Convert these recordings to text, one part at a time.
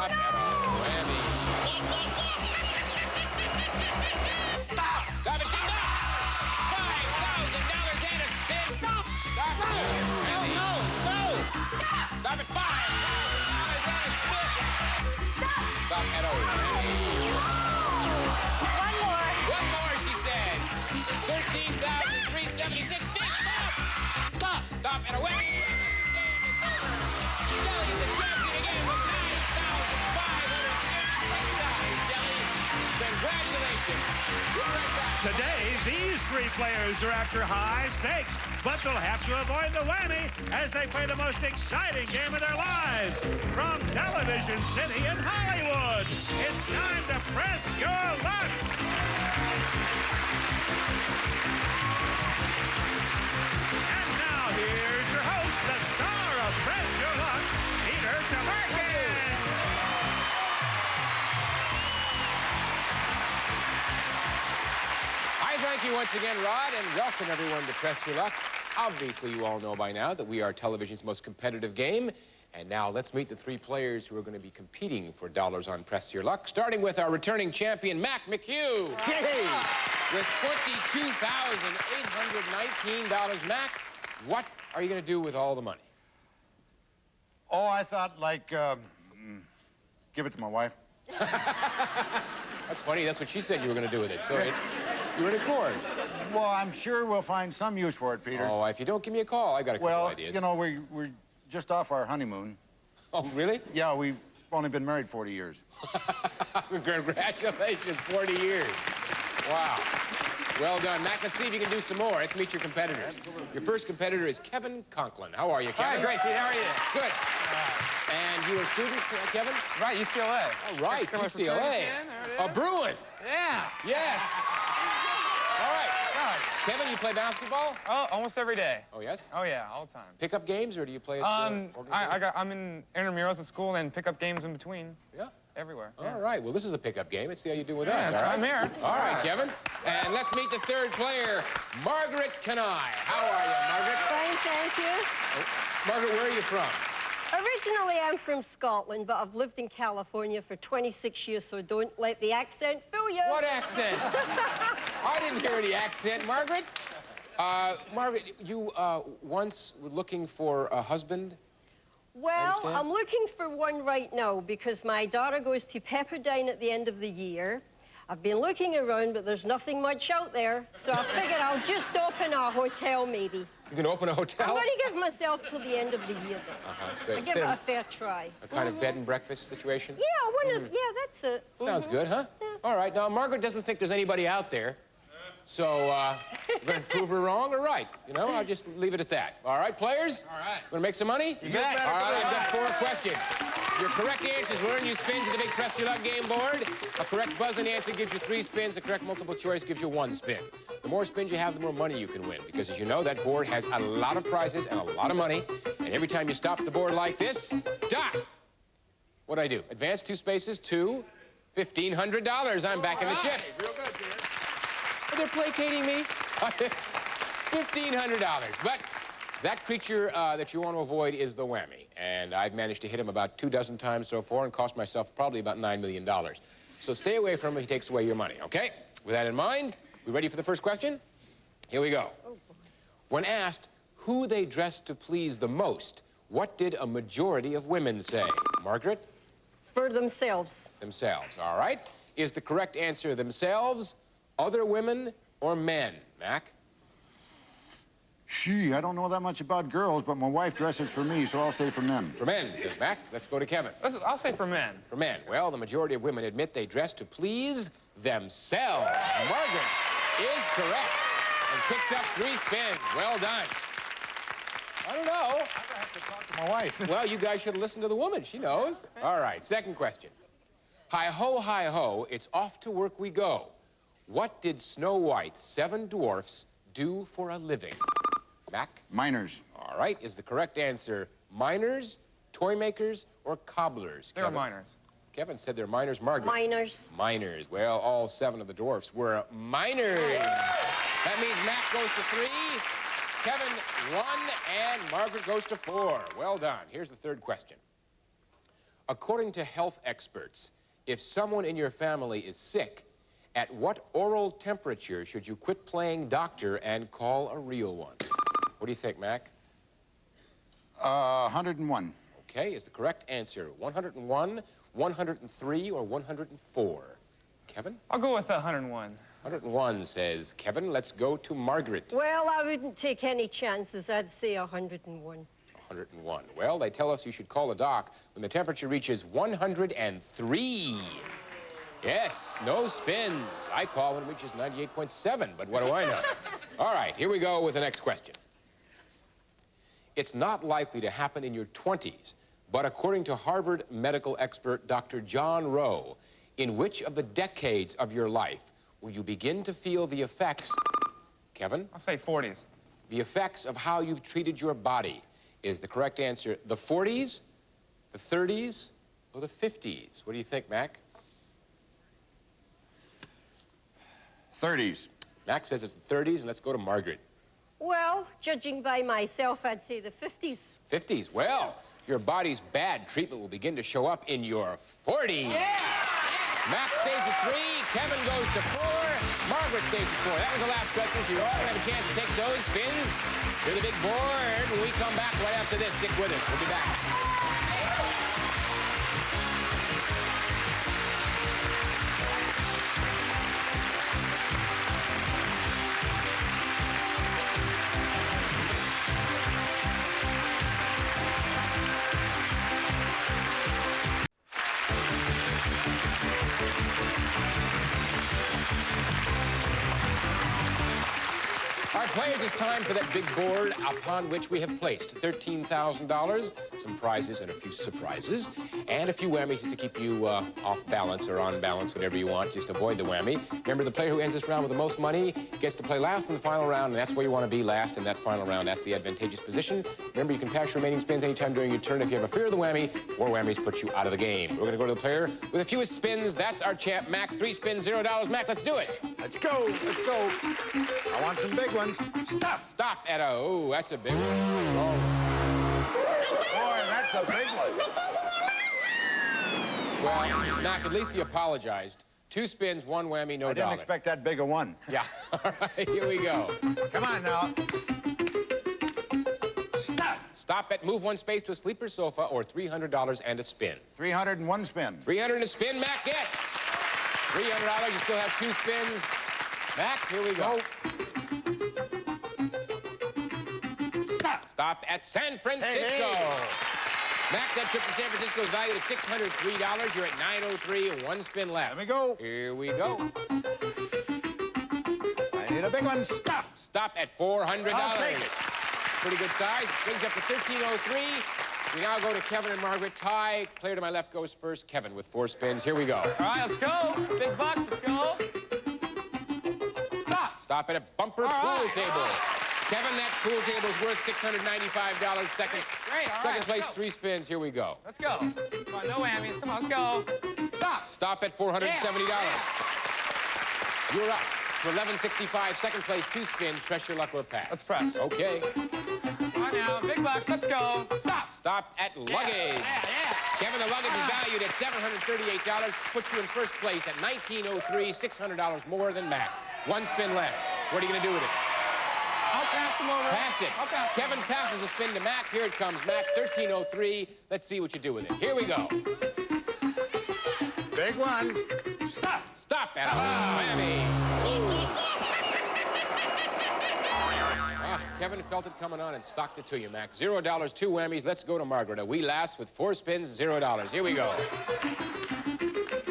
Stop at a whammy. Stop! Stop at $2. $5,000 and a spin. Stop! Stop at a whammy. No! Stop! Stop at $5,000 and a spin. Stop! Stop at a whammy. One more. One more, she says. 13,376. Big stops. Stop. Stop at a whammy. The game is over. Jelly is the champion again with $9,586. Jelly, congratulations. We'll be right back. Today, these three players are after high stakes, but they'll have to avoid the whammy as they play the most exciting game of their lives. From Television City in Hollywood, it's time to press your luck. And now here's your host, the star of Press Your Luck, Peter Tamarkin. Thank you once again, Rod, and welcome everyone to Press Your Luck. Obviously, you all know by now that we are television's most competitive game. And now let's meet the three players who are going to be competing for dollars on Press Your Luck, starting with our returning champion, Mac McHugh. Yay! With $22,819. Mac, what are you going to do with all the money? Oh, I thought, like, give it to my wife. That's funny. That's what she said you were going to do with it. So you're in accord. Well, I'm sure we'll find some use for it, Peter. Oh, if you don't give me a call, I got a couple ideas. Well, you know, we're just off our honeymoon. Oh, really? Yeah, we've only been married 40 years. Congratulations, 40 years. Wow. Well done. Mac, let's see if you can do some more. Let's meet your competitors. Absolutely. Your first competitor is Kevin Conklin. How are you, Kevin? Hi, great, Pete. How are you? Good. And you're a student, Kevin? Right, UCLA. All right, UCLA. A Bruin. Yeah. Yes. All right. God. Kevin, you play basketball? Oh, almost every day. Oh, yes? Oh, yeah, all the time. Pickup games, or do you play at I'm in intramurals at school and pickup games in between. Yeah. Everywhere. All right. Well, this is a pickup game. Let's see how you do with us. All right. I'm here. All right, Kevin. And let's meet the third player, Margaret Kanai. How are you, Margaret? Fine, thank you. Oh, Margaret, where are you from? Originally, I'm from Scotland, but I've lived in California for 26 years, so don't let the accent fool you. What accent? I didn't hear any accent, Margaret. Margaret, you once were looking for a husband? Well, I'm looking for one right now because my daughter goes to Pepperdine at the end of the year. I've been looking around, but there's nothing much out there, so I figured I'll just open a hotel, maybe. You can open a hotel? I'm going to give myself till the end of the year, though. So give it a fair try. A kind of bed and breakfast situation? Yeah, yeah, that's it. Sounds good, huh? Yeah. All right. Now, Margaret doesn't think there's anybody out there. So, we're going to prove her wrong or right. You know, I'll just leave it at that. All right, players? All right. Want to make some money? You bet. All right, I've got 4 questions. Your correct answers will earn you spins at the big Press Your Luck game board. A correct buzzing answer gives you 3 spins. The correct multiple choice gives you 1 spin. The more spins you have, the more money you can win. Because, as you know, that board has a lot of prizes and a lot of money. And every time you stop the board like this, dot. What'd I do? Advance 2 spaces to $1,500. I'm back in the chips. Real good, Peter. They're placating me. $1,500. But that creature that you want to avoid is the whammy. And I've managed to hit him about 24 times so far and cost myself probably about $9 million. So stay away from him. He takes away your money, okay? With that in mind, we ready for the first question? Here we go. When asked who they dressed to please the most, what did a majority of women say? Margaret? For themselves. Themselves, all right. Is the correct answer themselves, other women, or men? Mac? Gee, I don't know that much about girls, but my wife dresses for me, so I'll say for men. For men, says Mac. Let's go to Kevin. I'll say for men. For men. Well, the majority of women admit they dress to please themselves. Margaret is correct and picks up 3 spins. Well done. I don't know. I'm gonna have to talk to my wife. Well, you guys should have listened to the woman. She knows. All right, second question. Hi ho, it's off to work we go. What did Snow White's 7 dwarfs do for a living? Mac? Miners. All right, is the correct answer miners, toy makers, or cobblers? They're miners. Kevin said they're miners. Margaret? Miners. Miners. Well, all 7 of the dwarfs were miners. That means Mac goes to 3, Kevin 1, and Margaret goes to 4. Well done. Here's the third question. According to health experts, if someone in your family is sick, at what oral temperature should you quit playing doctor and call a real one? What do you think, Mac? 101. Okay, is the correct answer 101, 103, or 104? Kevin? I'll go with 101. 101, says Kevin. Let's go to Margaret. Well, I wouldn't take any chances. I'd say 101. 101. Well, they tell us you should call a doc when the temperature reaches 103. Yes, no spins. I call when it reaches 98.7, but what do I know? All right, here we go with the next question. It's not likely to happen in your 20s, but according to Harvard medical expert Dr. John Rowe, in which of the decades of your life will you begin to feel the effects, Kevin? I'll say 40s. The effects of how you've treated your body. Is the correct answer the 40s, the 30s, or the 50s? What do you think, Mac? 30s. Mac says it's the 30s, and let's go to Margaret. Well, judging by myself, I'd say the 50s. 50s. Well, your body's bad treatment will begin to show up in your 40s. Yeah! Mac stays at 3, Kevin goes to 4, Margaret stays at 4. That was the last question, so you're all going to have a chance to take those spins to the big board when we come back right after this. Stick with us. We'll be back. All right, players, it's time for that big board upon which we have placed $13,000, some prizes and a few surprises, and a few whammies just to keep you off balance or on balance, whatever you want. Just avoid the whammy. Remember, the player who ends this round with the most money gets to play last in the final round, and that's where you want to be, last in that final round. That's the advantageous position. Remember, you can pass your remaining spins anytime during your turn. If you have a fear of the whammy, 4 whammies put you out of the game. We're going to go to the player with the fewest spins. That's our champ, Mac. 3 spins, $0. Mac, let's do it. Let's go. Let's go. I want some big ones. Stop. Stop at a... Oh, that's a big one. Oh. Boy, that's a big one. Well, Mac, at least he apologized. 2 spins, 1 whammy, no dollar. I didn't expect that big a one. Yeah. All right, here we go. Come on now. Stop. Stop at move 1 space to a sleeper sofa or $300 and a spin. 301 spin. 300 and a spin, Mac gets. $300, you still have 2 spins. Mac, here we go. Stop. Stop at San Francisco. Hey. Mac, that trip to San Francisco is valued at $603. You're at 903 and 1 spin left. Let me go. Here we go. I need a big one. Stop. Stop at $400. I'll take it. Pretty good size. Brings up to 1303. We now go to Kevin and Margaret. Tie. Player to my left goes first. Kevin with 4 spins. Here we go. All right, let's go. Big bucks, let's go. Stop. Stop at a bumper pool table. Kevin, that pool table is worth $695. Second place, 3 spins. Here we go. Let's go. Come on, no whammies. Come on, let's go. Stop. Stop at $470. You're up to $1165. Second place, 2 spins. Press your luck or pass. Let's press. Okay. Come on now, big bucks, let's go. Stop. Stop at luggage. Yeah. Kevin, the luggage is valued at $738. Puts you in first place at $1903. $600 more than Mac. 1 spin left. What are you going to do with it? I'll pass him over. Pass it. I'll pass Kevin passes the spin to Mac. Here it comes, Mac. 1303. Let's see what you do with it. Here we go. Big one. Stop. Stop at a whammy. Kevin felt it coming on and socked it to you, Mac. $0, 2 whammies. Let's go to Margaret. A wee lass with 4 spins, $0. Here we go.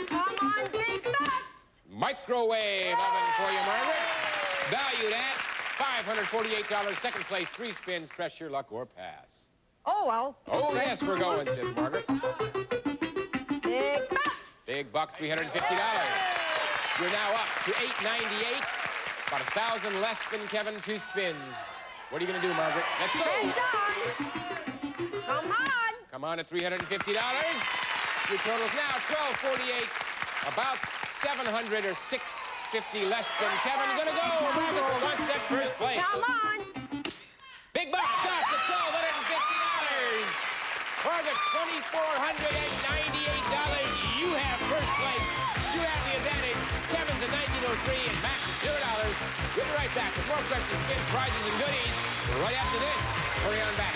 Come on, big bucks. Microwave oven for you, Margaret. Valued at $548. Second place, 3 spins. Press your luck or pass. Oh, well. Oh, yes, we're going, says Margaret. Big bucks. Big bucks, $350. You're now up to $898. About 1,000 less than Kevin, 2 spins. What are you going to do, Margaret? Let's go. Come on. Come on at $350. Your total is now $1,248. About 700 or 650 less than Kevin. You're going to go. Margaret wants that first place. Come on. Big bucks starts at $1,250. Margaret, $2,490. back with more questions, spins, prizes, and goodies right after this. Hurry on back.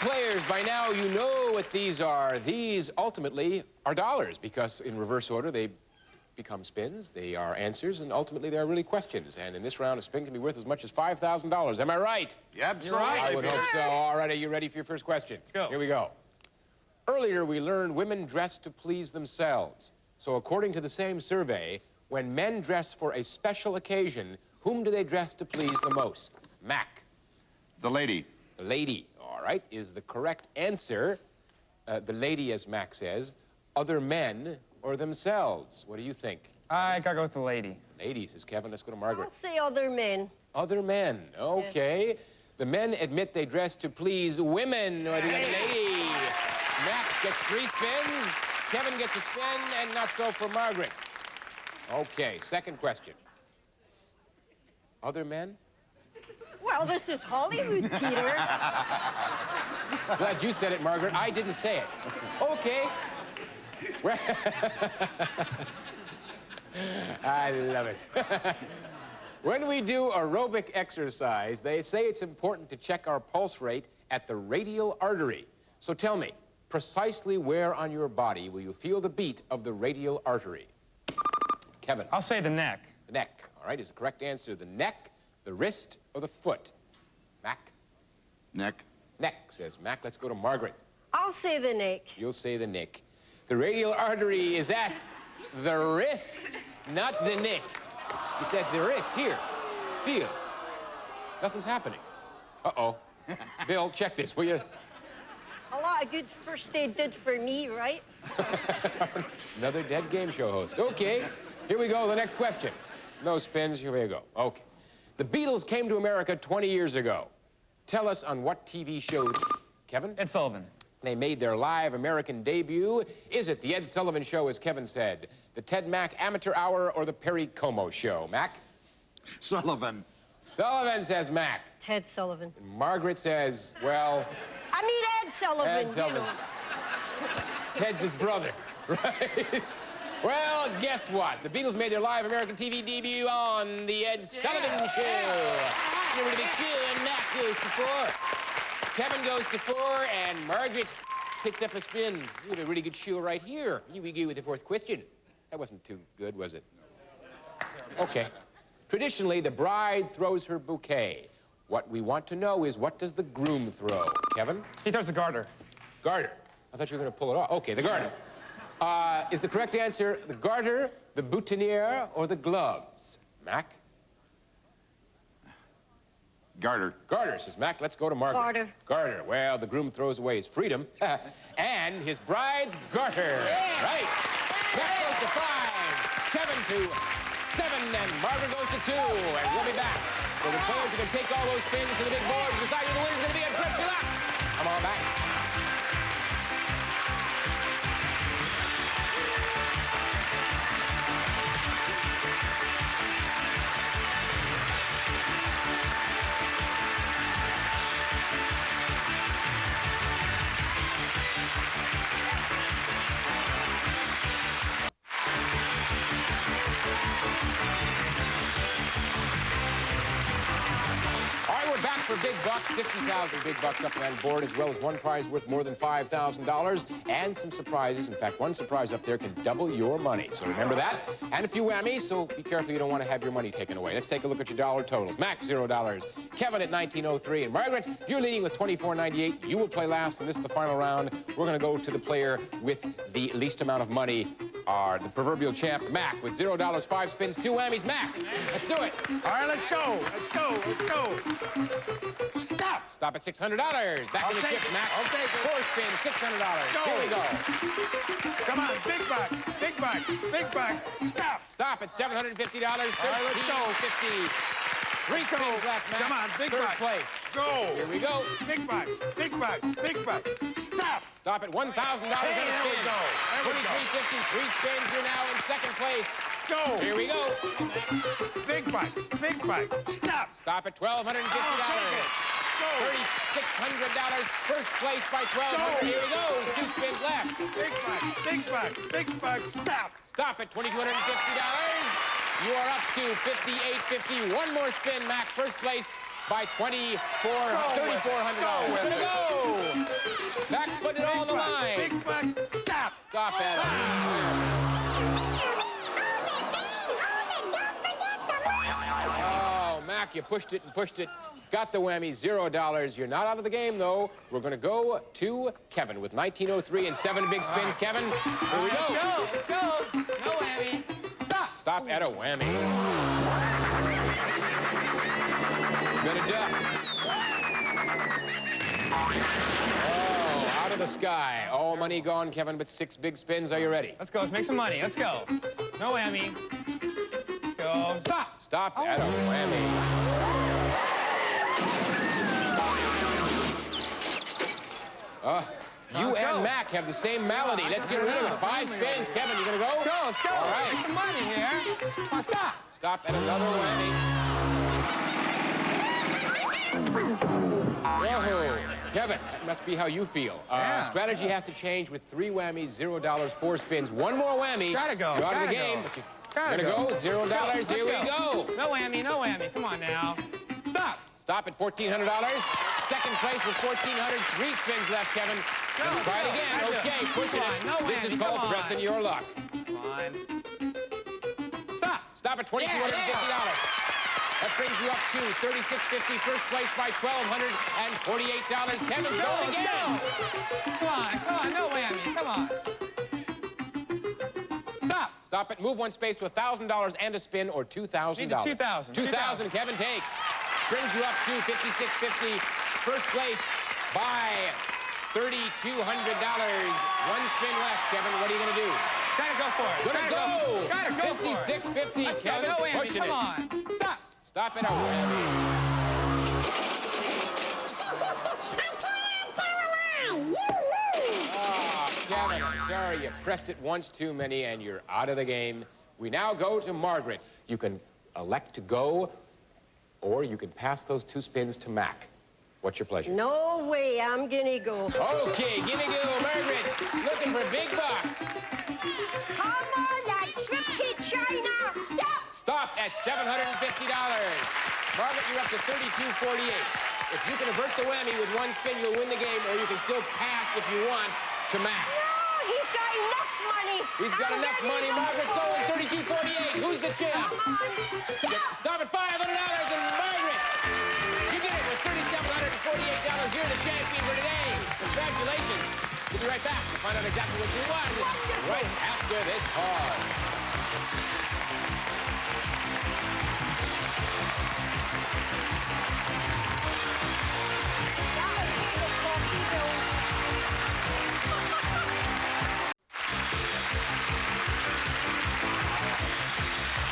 Players, by now you know what these are. These ultimately are dollars because in reverse order they become spins, they are answers, and ultimately they are really questions. And in this round, a spin can be worth as much as $5,000. Am I right? Yep, You're right. I would hope so. All right, are you ready for your first question? Let's go. Here we go. Earlier, we learned women dress to please themselves. So according to the same survey, when men dress for a special occasion, whom do they dress to please the most? Mac. The lady. The lady. All right, is the correct answer, the lady, as Mac says, other men or themselves? What do you think? I gotta go with the lady. Lady, says Kevin. Let's go to Margaret. I'll say other men. Other men. Okay. Yes. The men admit they dress to please women or the other lady. Mac gets 3 spins. Kevin gets a spin, and not so for Margaret. Okay, second question. Other men? Well, this is Hollywood, Peter. Glad you said it, Margaret. I didn't say it. Okay. I love it. When we do aerobic exercise, they say it's important to check our pulse rate at the radial artery. So tell me, precisely where on your body will you feel the beat of the radial artery? Kevin. I'll say the neck. The neck. All right, is the correct answer the neck, the wrist, or the foot? Mac? Neck. Neck, says Mac. Let's go to Margaret. I'll say the neck. You'll say the neck. The radial artery is at the wrist, not the neck. It's at the wrist. Here. Feel. Nothing's happening. Uh-oh. Bill, check this, will you? A lot of good first aid did for me, right? Another dead game show host. Okay, here we go, the next question. No spins, here we go. Okay. The Beatles came to America 20 years ago. Tell us on what TV show, Kevin? Ed Sullivan. They made their live American debut. Is it the Ed Sullivan Show, as Kevin said, the Ted Mack Amateur Hour, or the Perry Como Show? Mac? Sullivan. Sullivan, says Mac. Ted Sullivan. And Margaret says, well... I mean Ed Sullivan, Ed Sullivan. you know. Ted's his brother, right? Well, guess what? The Beatles made their live American TV debut on the Ed Sullivan Show. Remember the big show, and Mac goes to 4. Kevin goes to 4, and Margaret picks up a spin. You have a really good show right here. You begin with the 4th question. That wasn't too good, was it? Okay. Traditionally, the bride throws her bouquet. What we want to know is, what does the groom throw? Kevin? He throws the garter. Garter. I thought you were going to pull it off. Okay, the garter. Is the correct answer the garter, the boutonniere, or the gloves? Mac? Garter. Garter, says Mac. Let's go to Margaret. Garter. Garter. Well, the groom throws away his freedom and his bride's garter. Yeah. Right. Mac goes to 5, Kevin to 7, and Margaret goes to 2. And we'll be back. So the players are going to take all those spins to the big board and decide who the winner's going to be, and press your luck. Come on back. Back for big bucks, 50,000 big bucks up on board, as well as one prize worth more than $5,000, and some surprises. In fact, one surprise up there can double your money. So remember that. And a few whammies, so be careful you don't want to have your money taken away. Let's take a look at your dollar totals. Max, $0. Kevin at $19.03. And Margaret, you're leading with $24.98. You will play last, and this is the final round. We're going to go to the player with the least amount of money, the proverbial champ, Mac, with $0, 5 spins, 2 whammies. Mac, let's do it. All right, let's go. Let's go. Let's go. Stop. Stop at $600. Back in the chips, Mac. I'll take it. 4 spins, $600. Go. Here we go. Come on, big bucks. Big bucks. Big bucks. Stop. Stop at $750. All right, let's go. $13.50. Three spins left, Mac. Come on, big Third bucks. place. Go. Here we go. Big bucks, big bucks, big bucks. Stop. Stop at $1,000 in a spin. There we go. There we go. 23.50. Three spins. You're now in second place. Go. Here we go. Big bucks, big bucks. Stop. Stop at $1,250. Take it. Go. $3,600. First place by $1,200. Here he goes. Two spins left. Big bucks, big bucks, big bucks. Stop. Stop at $2,250. You are up to $5,850. One more spin, Mac. First place by $3,400. Gonna go. Mac's putting it all on the line. Big bucks. Stop. Stop at Oh, Mac, you pushed it and pushed it. Got the whammy, $0. You're not out of the game, though. We're going to go to Kevin with 1903 and 7 big spins. Kevin, here we go. Let's go. No whammy. Stop. Stop at a whammy. Gonna duck. Oh, out of the sky. All money gone, Kevin, but 6 big spins. Are you ready? Let's go. Let's make some money. Let's go. No whammy. Let's go. Stop. Stop at a whammy. You Let's and go. Mac have the same malady. Let's get rid of it. 5 spins. Kevin, you gonna go? Let's go. Let's go. All right. Make some money here. Come on, stop. Stop at another whammy. Whoa, Kevin, that must be how you feel. Yeah. Strategy has to change with 3 whammies, $0, 4 spins. One more whammy. Gotta go. You're out of Gotta the game. go. But you're Gotta gonna go. go. $0. Let's Here we go. go. No whammy. No whammy. Come on now. Stop. Stop at $1,400. Second place with $1,400. 3 spins left, Kevin. Gonna try it go. again. Gotta go. Okay, pushing Come it. on, no This whammy, is called come on. pressing your luck. Come on. Stop. Stop at $2,250. That brings you up to $3,650. First place by $1,248. Kevin's going again. Come on, no whammy, come on. Stop. Stop it. Move one space to $1,000 and a spin, or $2,000. Need the 2,000. 2,000. Kevin takes. Brings you up to $5,650. First place by $3,200. One spin left, Kevin. What are you gonna do? Gotta go for it. Gonna go. Gotta go for it. $5,650. Let's go, Kevin's no whammy, pushing come it. on. Stop. Stop at a whammy. Oh, Kevin, I'm sorry. You pressed it once too many, and you're out of the game. We now go to Margaret. You can elect to go, or you can pass those 2 spins to Mac. What's your pleasure? No way, I'm gonna go. Okay, give it go, Margaret. Looking for big bucks. Come on, that Tripsy China. Stop. Stop at $750. Margaret, you're up to $3,248. If you can avert the whammy with 1 spin, you'll win the game, or you can still pass if you want to Mac. No, he's got enough money. He's got enough money. Margaret's going $3,248. Who's the champ? Come on. Stop at $500, and Margaret, you did it with $3,748. You're the champion for today. Congratulations. We'll be right back to find out exactly what you won right after this pause.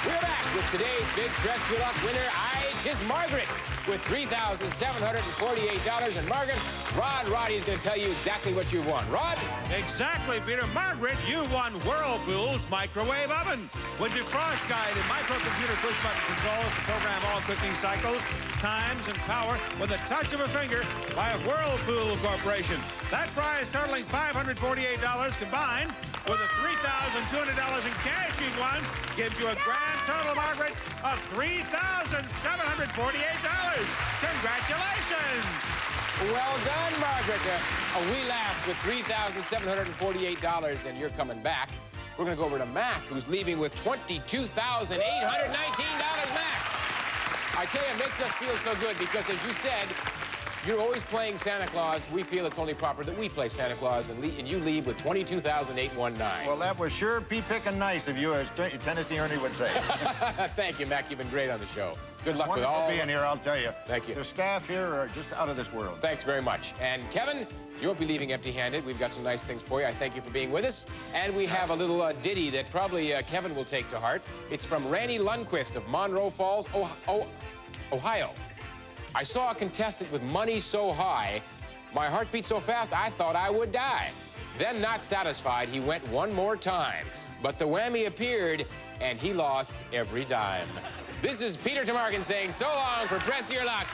We're back with today's big Press Your Luck winner. Tis Margaret with $3,748. And Margaret, Roddy's going to tell you exactly what you won. Rod? Exactly, Peter. Margaret, you won Whirlpool's microwave oven. With defrost guide and microcomputer push-button controls to program all cooking cycles, times, and power with a touch of a finger by Whirlpool Corporation. That prize totaling $548 combined with the $3,200 in cash you've won gives you a grand total, Margaret, of $3,748. Congratulations! Well done, Margaret. A wee laugh with $3,748, and you're coming back. We're going to go over to Mac, who's leaving with $22,819. Mac, I tell you, it makes us feel so good because, as you said, you're always playing Santa Claus. We feel it's only proper that we play Santa Claus, and you leave with $22,819. Well, that was sure pea-picking nice of you, as Tennessee Ernie would say. Thank you, Mac. You've been great on the show. Good luck with all. Wonderful being here, I'll tell you. Thank you. The staff here are just out of this world. Thanks very much. And Kevin, you won't be leaving empty-handed. We've got some nice things for you. I thank you for being with us. And we have a little ditty that probably Kevin will take to heart. It's from Randy Lundquist of Monroe Falls, Ohio. I saw a contestant with money so high, my heart beat so fast I thought I would die. Then, not satisfied, he went one more time. But the whammy appeared, and he lost every dime. This is Peter Tamarkin saying so long for Press Your Luck.